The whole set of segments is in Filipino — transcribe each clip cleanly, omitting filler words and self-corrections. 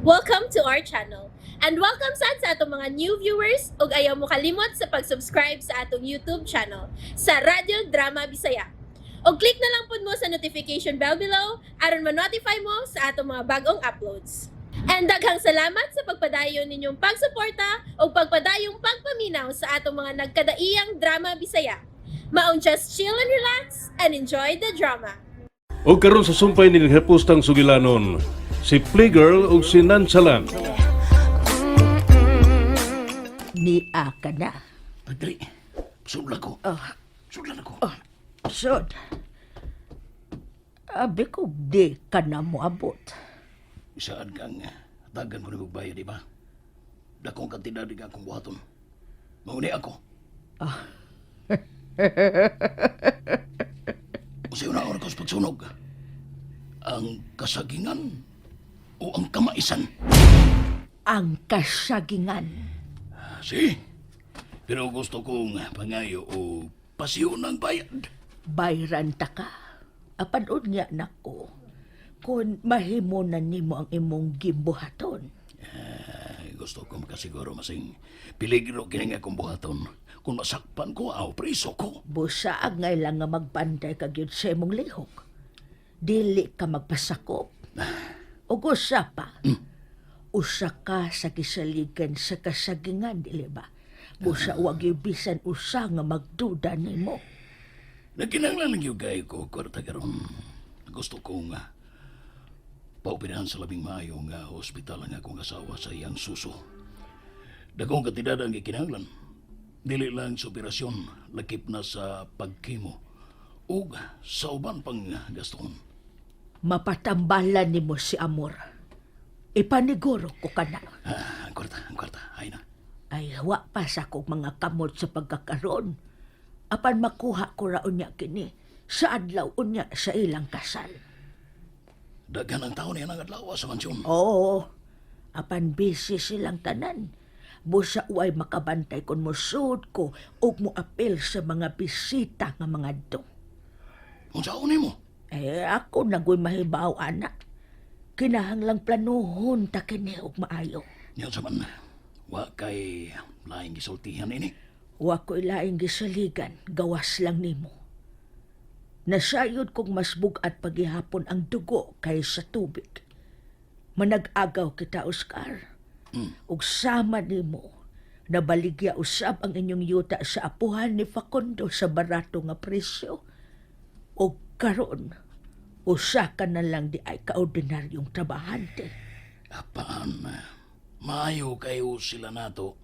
Welcome to our channel. And welcome sa atong mga new viewers ug ayaw mo kalimot sa pag-subscribe sa atong YouTube channel sa Radio Drama Bisaya. O click na lang pud mo sa notification bell below aron ma-notify mo sa atong mga bagong uploads. And daghang salamat sa pagpadayon ninyong pagsuporta o pagpadayong pagpaminaw sa atong mga nagkadaiyang Drama Bisaya. Maong just chill and relax and enjoy the drama. O karon sa sumpay ni Hepustang Sugilanon, si Playgirl o si Nansalan. Niya ka na. Padre, sudla ko. Sudla na ko. Sod. Abi ko di ka na moabot. Saan kang tagan ko na magbayad, di ba? Dakong kantidad di akong buhaton. Mauni ako. Usayo na oras pagsunog. Ang kasagingan o ang kamaisan? Ang kasagingan. Si, pero gusto kong pangayo o pasiyo ng bayad. Bayran ta ka. Apanood niya nako. Kung mahimo na nimo ang imong gimbuhaton. Gusto ko makasiguro masing piligro kini nga akong buhaton. Kung masakpan ko, preso ko. Busaag ngay lang nga magbanday ka gyud sa imong lihok. Dili ka magpasakop. Ug usa pa. Usa ka sa kisaligan sa kasagingan, dili ba? Busa wag yung bisan usa nga magduda nimo. Nagkinanglan lang yung gaya ko, kwarta karon. Gusto ko nga paupirahan sa labing maayo nga hospital ang akong asawa sa iyang suso. Dagong katidad ang ikinanglan. Dili lang sa operasyon, lakip na sa pagkimo ug sa uban pang gaston. Mapatambalan nimo si Amor. Ipaniguro ko kana. Ang kwarta, ay na. Ay wa pa sa kong mga kamot sa pagkakaroon. Apan makuha ko raon niya kini sa adlaw unya sa ilang kasal. Daghan ang taon niya ng adlaw sa mansyon. Oo, apan busy silang tanan. Busa way makabantay kon musud ko ug mo apel sa mga bisita nga mga do. Kung saan mo? Ako nagoy mahibaw anak. Kinahanglang planuhon ta kini og maayo. Yan sa man, wa kay laing gisultihan ini. Wa ko ilaing gisaligan, gawas lang nimo. Nasayod kong mas bugat paghihapon ang dugo kaysa tubig. Manag-agaw kita, Oscar. Ug sama nimo, nabaligya usab ang inyong yuta sa apuhan ni Facundo sa barato nga presyo. Ug karon, usa ka na lang di ay kaordinaryong trabahante. Apaan, maayo kayo sila nato.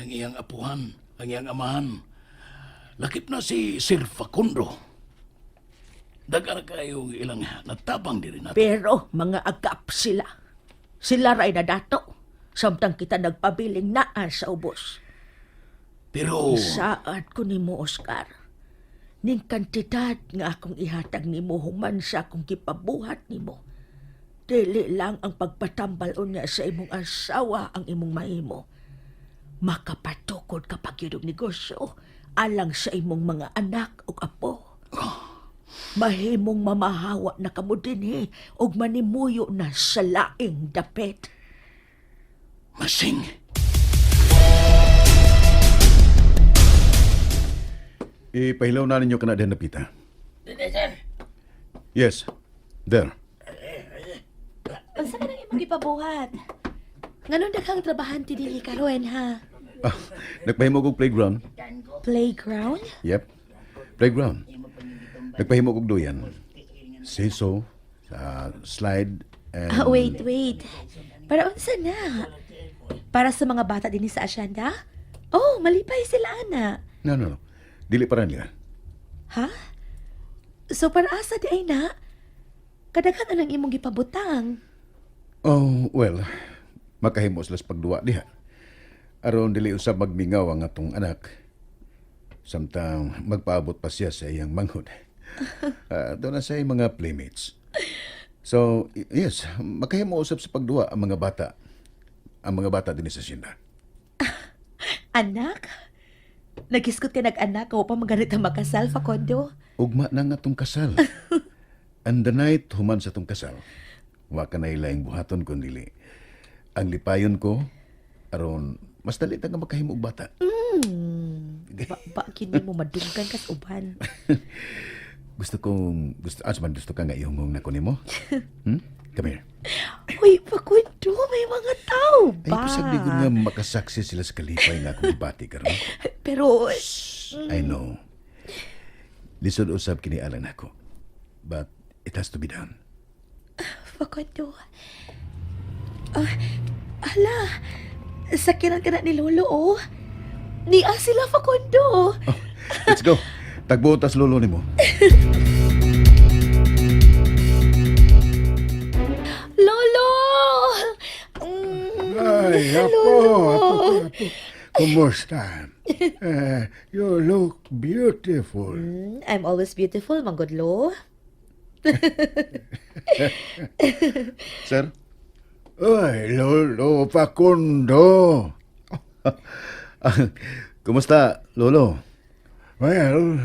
Ang iyang apuhan, ang iyang amahan. Lakip na si Sir Facundo. Dagar kayo ilang natabang diri nato. Pero mga agap sila. Sila ray na dato. Samtang kita nagpabiling naa sa ubos. Pero Saad ko nimo, Oscar. Ning kantidad nga akong ihatag nimo human sa akong gipabuhat nimo. Dili lang ang pagpatambal unya sa imong asawa ang imong mahimo. Makapatukod kapag yun ang negosyo alang sa imong mga anak ug apo. Mahimong mamahawa na kamo dinhi ug manimuyo na sa laing dapit. masing. Ipahilaw na ninyo ka na din napita. Yes, there. Unsa ka nang imong gipabuhat? Nganon daghang trabahante dinhi karon ha? Nagpahimog og playground. Playground? Yep, playground. Nagpahimog og duyan. Seesaw, slide, and... Wait. Para unsa na? Para sa mga bata dinhi sa asyenda? Oh, malipay sila ana. No. Dili para nila. Ha? So para asa di ay na? Kadaghan anang imong gipabutang. Oh, well, makahimo sila sa pagduwa diha. Aron dili usab magmingaw ang atong anak. Samtang magpaabot pa siya sa iyang manghod. Doon na sa iyang mga playmates. So, yes, makahimo usab sa pagduwa ang mga bata. Ang mga bata din sa sinda. Anak? Nagiskot ka nag-anak o pa magalit ang makasal, Facundo? Ugma na nga tong kasal. And the night human sa tong kasal. wa ka na ilaing buhaton kundi ang lipayon ko aron mas dali ta nga makahimo og bata. Ba kini mo madunggan kas uban. Gusto ka nga ihungong na ko nimo? Come here. Uy, Facundo, may mga tao Ay, ba? pasagdigod nga makasakses sila sa kalipay nga akong ibati karon. Pero, I know. Lisod usab kini alang nako. But it has to be done. Facundo, hala, sakiran ka na ni Lolo, oh. Niya sila, Facundo. Let's go. Tagbutas lolo nimo. Lolo! Ay, apo. Kumusta? You look beautiful. I'm always beautiful, Mangodlo. Sir? Ay, Lolo Facundo. Kumusta, lolo? Well,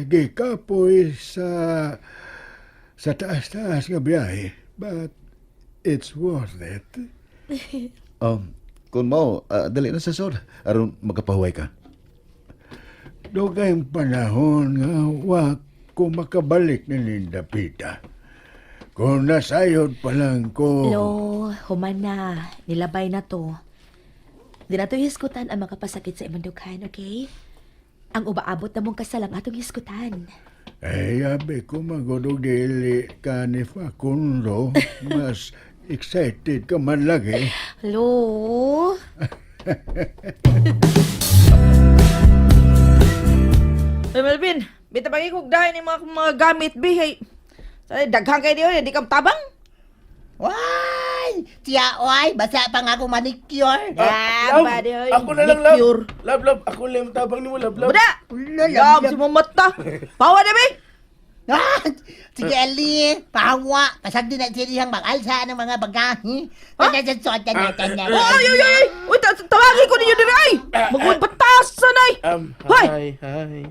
di ka po sa taas-taas nga biyahe, but it's worth it. Kung mo, dali na sa sod. Aron makapahuway ka. Dugay panahon nga wa ko makabalik ni Linda Pita. Kung nasayod pa lang ko... Lo, human na. Nilabay na to. Di na to hiskutan ang makapasakit sa imong dughan, okay? Ang ubaabot na mong kasalang atong hiskutan. Ay, yabi ko magudog dili ka ni Facundo. Mas excited ka man lagi. Lo! Hey, Melvin, bita pagikugdahin yung mga gamit, bihay. Daghang kayo niyo, di ka tabang? Why? Siya, oy, basa pa nga ako manicure. Ba, di, Ako na lang, love. Pure. Love. Ako lang tabang ni mo, love. Buda! Love, si mong mata. Pawa na, bi! Ah, sige, Ali, pahawa. Pasag din na silihang mag-alsa ng mga bagahe. Tanasasota na, Ay! Uy, tawagin ko ninyo din, ay! Magawin batasan, ay! Hoy! Hi.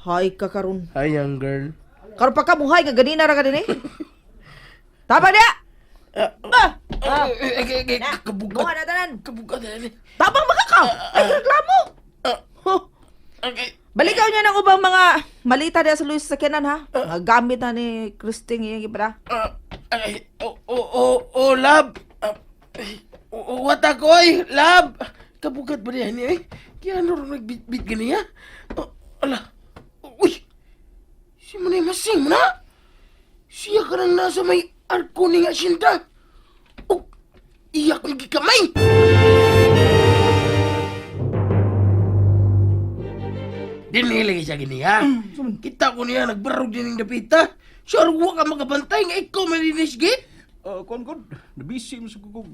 Hay ka karon. Hi, young girl. Karon pa ka muhay, nga ganina ra ka din, eh. Tama niya! Kabugat. Muha na tanan. Kabugat na ni. Tabang makakaw! Ay, reklamo! Huh. Okay. Balikaw niya ng ubang mga malita niya sa Luis Sakyanan, ha? Mga gamit na ni Christine yung ibra. Love. What ako, love. Kabugat ba niya ni, Kaya ano rin nagbit-bit ganiya? Ala. Uy. Si Manay Masing mo na. Siya ka nang nasa may arko ni nga sinta. Oh, iyak lagi kamay. Dinilagay siya gini, ha? Kita ko niya, nagbarog din ng dapita. Sure, huwag ka makabantay nga ikaw malinis, git? Kon, nabisi mo sa kukog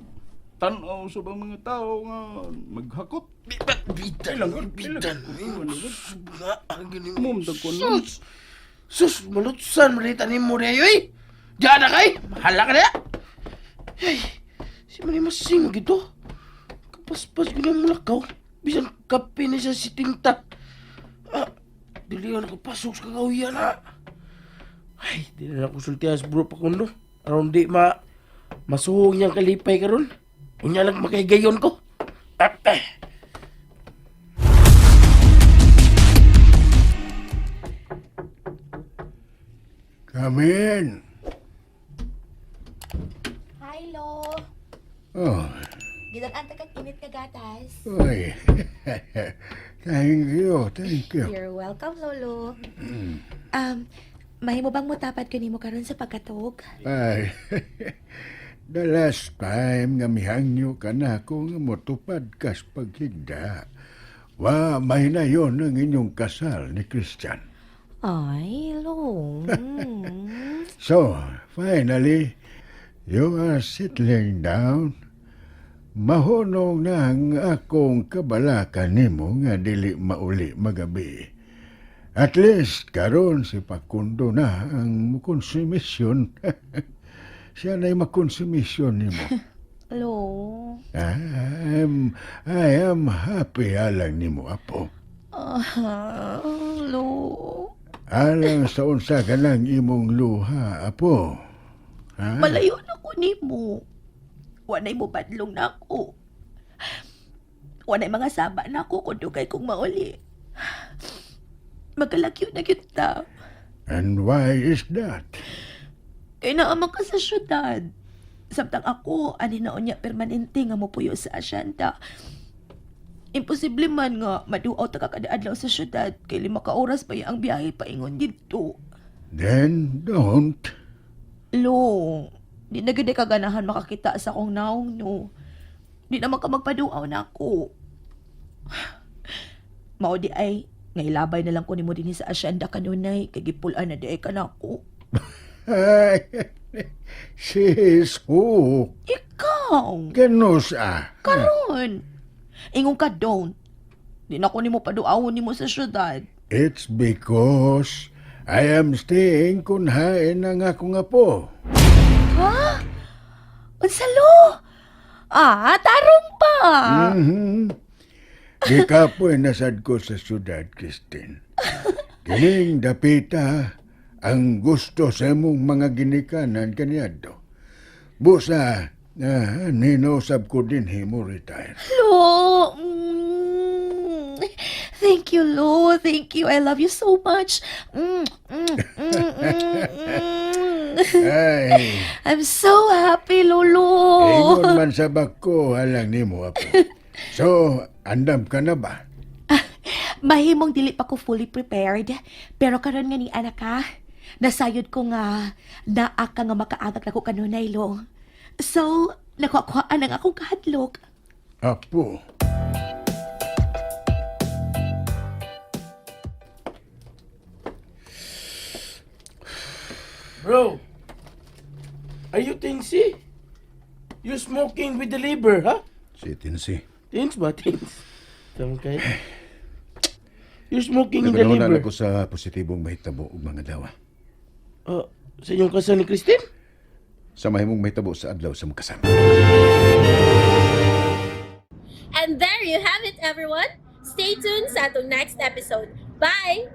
tanaw sa mga tao nga maghakot. Bitan. Subra, ang ganing mo. Kon. Sus, malutsan, malita ni mo rin, eh. Diyan na kay, mahala ka na. Ay, si Manay Masing, gito. Kapaspas ko ng mulakaw. Bisan kape na siya si Tinta. Dili ako nakapasok sa kagawian, ha. Ay, di na nakusultihan sa bro pa kundo. Aron di masuhong niyang kalipay karon. Unya lang makaigayon ko. Come in. Hi, Lo. Oh, Gidan-anta ka kinit ka gatas. oy. Thank you. You're welcome, Lolo. Mahimo bang mutapat ko nimo karon sa pagkatog? Ay, the last time nga mihangyo ka na ako nga motupad kas paghigda. Wa, may na yon ang inyong kasal ni Christian. Ay, Lo. So, finally, you are settling down. Mahunong na ang akong kabalakan nimo nga dili mauli magabi. At least karon si Facundo na ang konsumisyon. Siya na'y makonsumisyon nimo. Lo. I am happy alang nimo, apo. Lo. Alang sa unsa ka ng imong luha, apo. Ha? Malayo na ko nimo. Wanay mo badlong na ako. Wanay mga saba na ako kung dugay kong mauli. Magalagyo na kita. And why is that? Kaya naamang ka sa syudad. Samtang ako, aninoon niya permanente nga mopuyo sa asyanta. Imposible man nga maduaw ta kakadaadlaw sa syudad kay 5 ka oras pa ang biyahe paingon dito. Then don't. Lo, di na gid kaganahan makakita sa akong naong no. Di naman ka magpaduaw na ako. Mao di ay, ngailabay na lang ko nimo dinhi sa asyenda kanunay kay gipulan na di ay kanako. Ay, sis, who? Ikaw, Kanusa? karon. Ingon ka don't. Di na ko nimo paduawon nimo sa syudad. It's because I am staying kunhain ang akong apo. Ha? Unsalo? Tarong pa. Mhm. Di kapoy nasad ko sa syudad, Christine. Kining dapita ang gusto sa mong mga ginikanan kaniadto. Busa, ninusab ko din himo retire. Lo, thank you, Lo. Thank you. I love you so much. Ay, I'm so happy, Lolo. ingon man sa bako halang nimo apo. So, andam ka na ba? Mahimong dili pa ko fully prepared. Pero karon nga ni anak ka, nasayod ko nga naa ka nga makaagak na ko kanunay, Lo. So, nakukuhaan ang akong kahadlok. Apo. Bro, are you tinsy? You smoking with the liver, huh? Si Tinsi. Tins ba, tins? Tama kayo. You smoking in the Naganahonan liver. ako sa positibong mahitabo ug mga dawa. Sa inyong kasal ni Christine? Sa mahimong mahitabo sa adlaw sa magkasama. And there you have it, everyone. Stay tuned sa atong next episode. Bye!